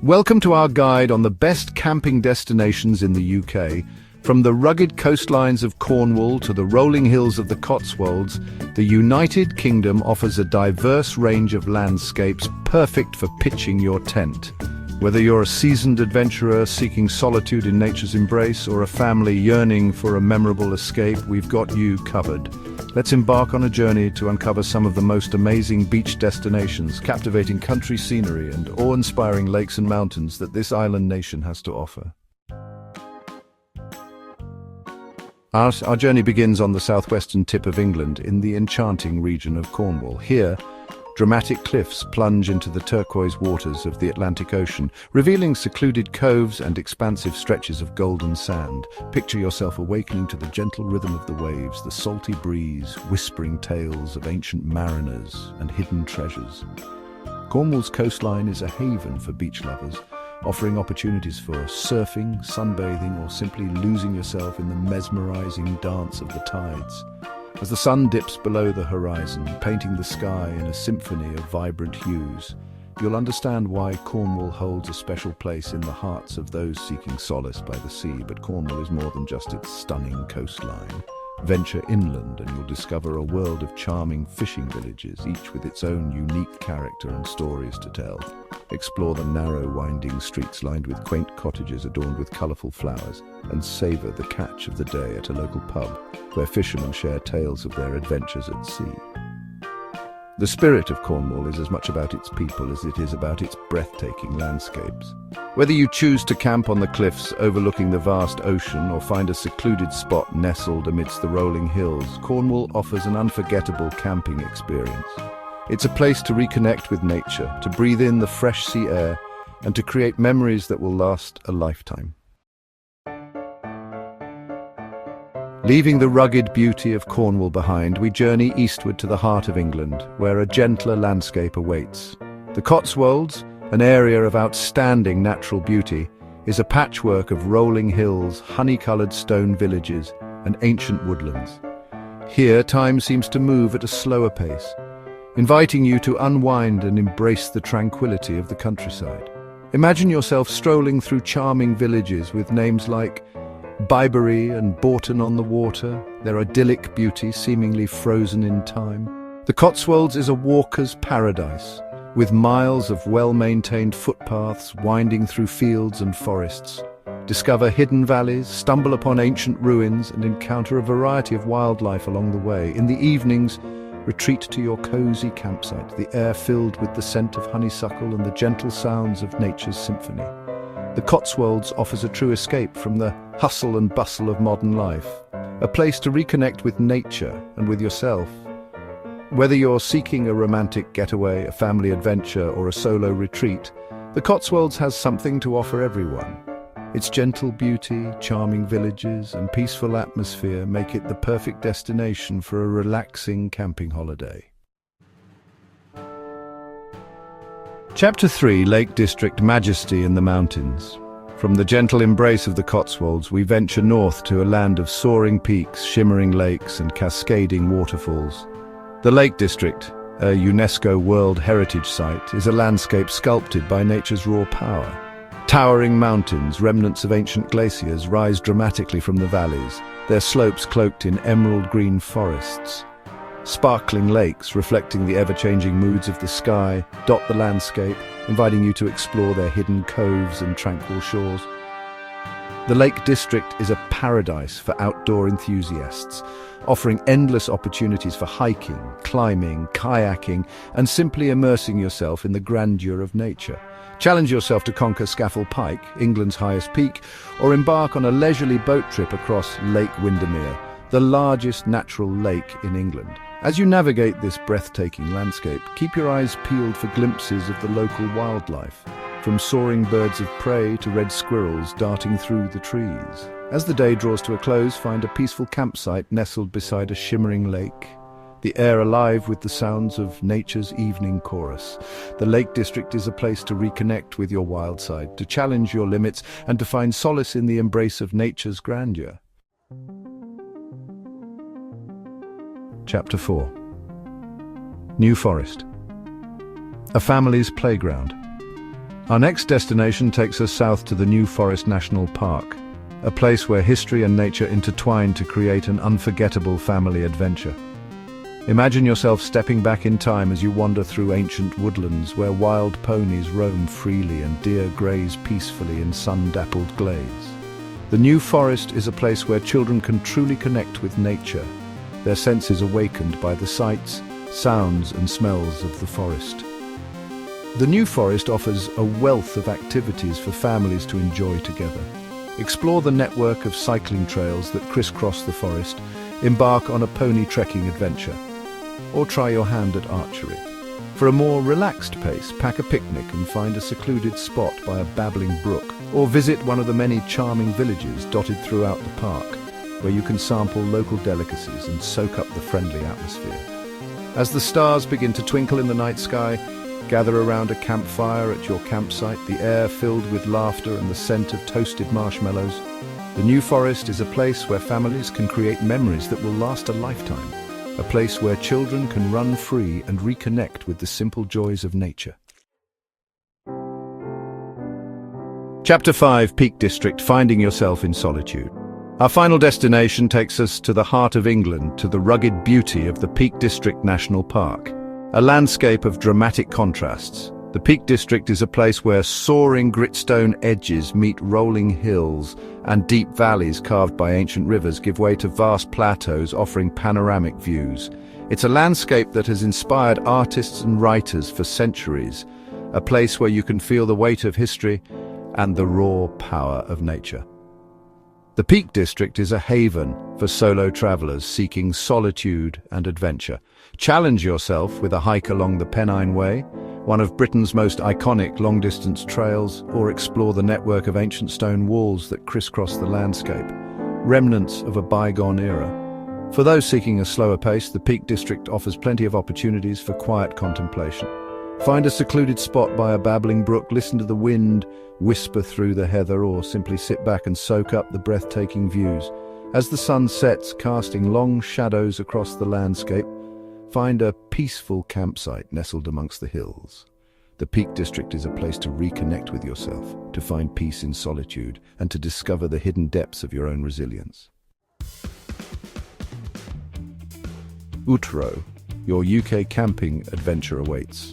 Welcome to our guide on the best camping destinations in the UK. From the rugged coastlines of Cornwall to the rolling hills of the Cotswolds, the United Kingdom offers a diverse range of landscapes perfect for pitching your tent. Whether you're a seasoned adventurer seeking solitude in nature's embrace or a family yearning for a memorable escape, we've got you covered. Let's embark on a journey to uncover some of the most amazing beach destinations, captivating country scenery and awe-inspiring lakes and mountains that this island nation has to offer. Our journey begins on the southwestern tip of England in the enchanting region of Cornwall. Here, dramatic cliffs plunge into the turquoise waters of the Atlantic Ocean, revealing secluded coves and expansive stretches of golden sand. Picture yourself awakening to the gentle rhythm of the waves, the salty breeze, whispering tales of ancient mariners and hidden treasures. Cornwall's coastline is a haven for beach lovers, offering opportunities for surfing, sunbathing, or simply losing yourself in the mesmerizing dance of the tides. As the sun dips below the horizon, painting the sky in a symphony of vibrant hues, you'll understand why Cornwall holds a special place in the hearts of those seeking solace by the sea. But Cornwall is more than just its stunning coastline. Venture inland and you'll discover a world of charming fishing villages, each with its own unique character and stories to tell. Explore the narrow, winding streets lined with quaint cottages adorned with colourful flowers, and savour the catch of the day at a local pub, where fishermen share tales of their adventures at sea. The spirit of Cornwall is as much about its people as it is about its breathtaking landscapes. Whether you choose to camp on the cliffs overlooking the vast ocean or find a secluded spot nestled amidst the rolling hills, Cornwall offers an unforgettable camping experience. It's a place to reconnect with nature, to breathe in the fresh sea air, and to create memories that will last a lifetime. Leaving the rugged beauty of Cornwall behind, we journey eastward to the heart of England, where a gentler landscape awaits. The Cotswolds, an area of outstanding natural beauty, is a patchwork of rolling hills, honey-coloured stone villages, and ancient woodlands. Here, time seems to move at a slower pace, inviting you to unwind and embrace the tranquility of the countryside. Imagine yourself strolling through charming villages with names like Byberry and Bourton-on-the-Water, their idyllic beauty seemingly frozen in time. The Cotswolds is a walker's paradise, with miles of well-maintained footpaths winding through fields and forests. Discover hidden valleys, stumble upon ancient ruins, and encounter a variety of wildlife along the way. In the evenings, retreat to your cozy campsite, the air filled with the scent of honeysuckle and the gentle sounds of nature's symphony. The Cotswolds offers a true escape from the hustle and bustle of modern life, a place to reconnect with nature and with yourself. Whether you're seeking a romantic getaway, a family adventure, or a solo retreat, the Cotswolds has something to offer everyone. Its gentle beauty, charming villages, and peaceful atmosphere make it the perfect destination for a relaxing camping holiday. Chapter 3: Lake District Majesty in the Mountains. From the gentle embrace of the Cotswolds, we venture north to a land of soaring peaks, shimmering lakes, and cascading waterfalls. The Lake District, a UNESCO World Heritage Site, is a landscape sculpted by nature's raw power. Towering mountains, remnants of ancient glaciers, rise dramatically from the valleys, their slopes cloaked in emerald green forests. Sparkling lakes, reflecting the ever-changing moods of the sky, dot the landscape, inviting you to explore their hidden coves and tranquil shores. The Lake District is a paradise for outdoor enthusiasts, offering endless opportunities for hiking, climbing, kayaking, and simply immersing yourself in the grandeur of nature. Challenge yourself to conquer Scafell Pike, England's highest peak, or embark on a leisurely boat trip across Lake Windermere, the largest natural lake in England. As you navigate this breathtaking landscape, keep your eyes peeled for glimpses of the local wildlife, from soaring birds of prey to red squirrels darting through the trees. As the day draws to a close, find a peaceful campsite nestled beside a shimmering lake, the air alive with the sounds of nature's evening chorus. The Lake District is a place to reconnect with your wild side, to challenge your limits, and to find solace in the embrace of nature's grandeur. Chapter 4: New Forest. A family's playground. Our next destination takes us south to the New Forest National Park, a place where history and nature intertwine to create an unforgettable family adventure. Imagine yourself stepping back in time as you wander through ancient woodlands where wild ponies roam freely and deer graze peacefully in sun-dappled glades. The New Forest is a place where children can truly connect with nature, their senses awakened by the sights, sounds and smells of the forest. The New Forest offers a wealth of activities for families to enjoy together. Explore the network of cycling trails that crisscross the forest, embark on a pony trekking adventure, or try your hand at archery. For a more relaxed pace, pack a picnic and find a secluded spot by a babbling brook, or visit one of the many charming villages dotted throughout the park, where you can sample local delicacies and soak up the friendly atmosphere. As the stars begin to twinkle in the night sky, gather around a campfire at your campsite, the air filled with laughter and the scent of toasted marshmallows. The New Forest is a place where families can create memories that will last a lifetime. A place where children can run free and reconnect with the simple joys of nature. Chapter 5, Peak District, Finding Yourself in Solitude. Our final destination takes us to the heart of England, to the rugged beauty of the Peak District National Park. A landscape of dramatic contrasts. The Peak District is a place where soaring gritstone edges meet rolling hills, and deep valleys carved by ancient rivers give way to vast plateaus offering panoramic views. It's a landscape that has inspired artists and writers for centuries, a place where you can feel the weight of history and the raw power of nature. The Peak District is a haven for solo travelers seeking solitude and adventure. Challenge yourself with a hike along the Pennine Way, one of Britain's most iconic long-distance trails, or explore the network of ancient stone walls that crisscross the landscape, remnants of a bygone era. For those seeking a slower pace, the Peak District offers plenty of opportunities for quiet contemplation. Find a secluded spot by a babbling brook, listen to the wind whisper through the heather, or simply sit back and soak up the breathtaking views. As the sun sets, casting long shadows across the landscape, find a peaceful campsite nestled amongst the hills. The Peak District is a place to reconnect with yourself, to find peace in solitude, and to discover the hidden depths of your own resilience. Outro, your UK camping adventure awaits.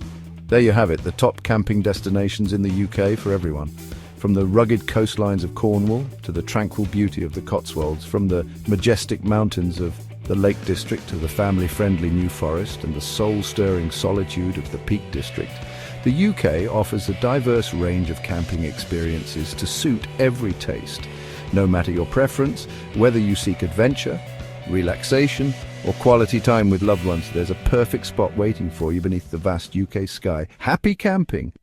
There you have it, the top camping destinations in the UK for everyone. From the rugged coastlines of Cornwall to the tranquil beauty of the Cotswolds, from the majestic mountains of the Lake District to the family-friendly New Forest and the soul-stirring solitude of the Peak District, the UK offers a diverse range of camping experiences to suit every taste. No matter your preference, whether you seek adventure, relaxation, or quality time with loved ones, there's a perfect spot waiting for you beneath the vast UK sky. Happy camping!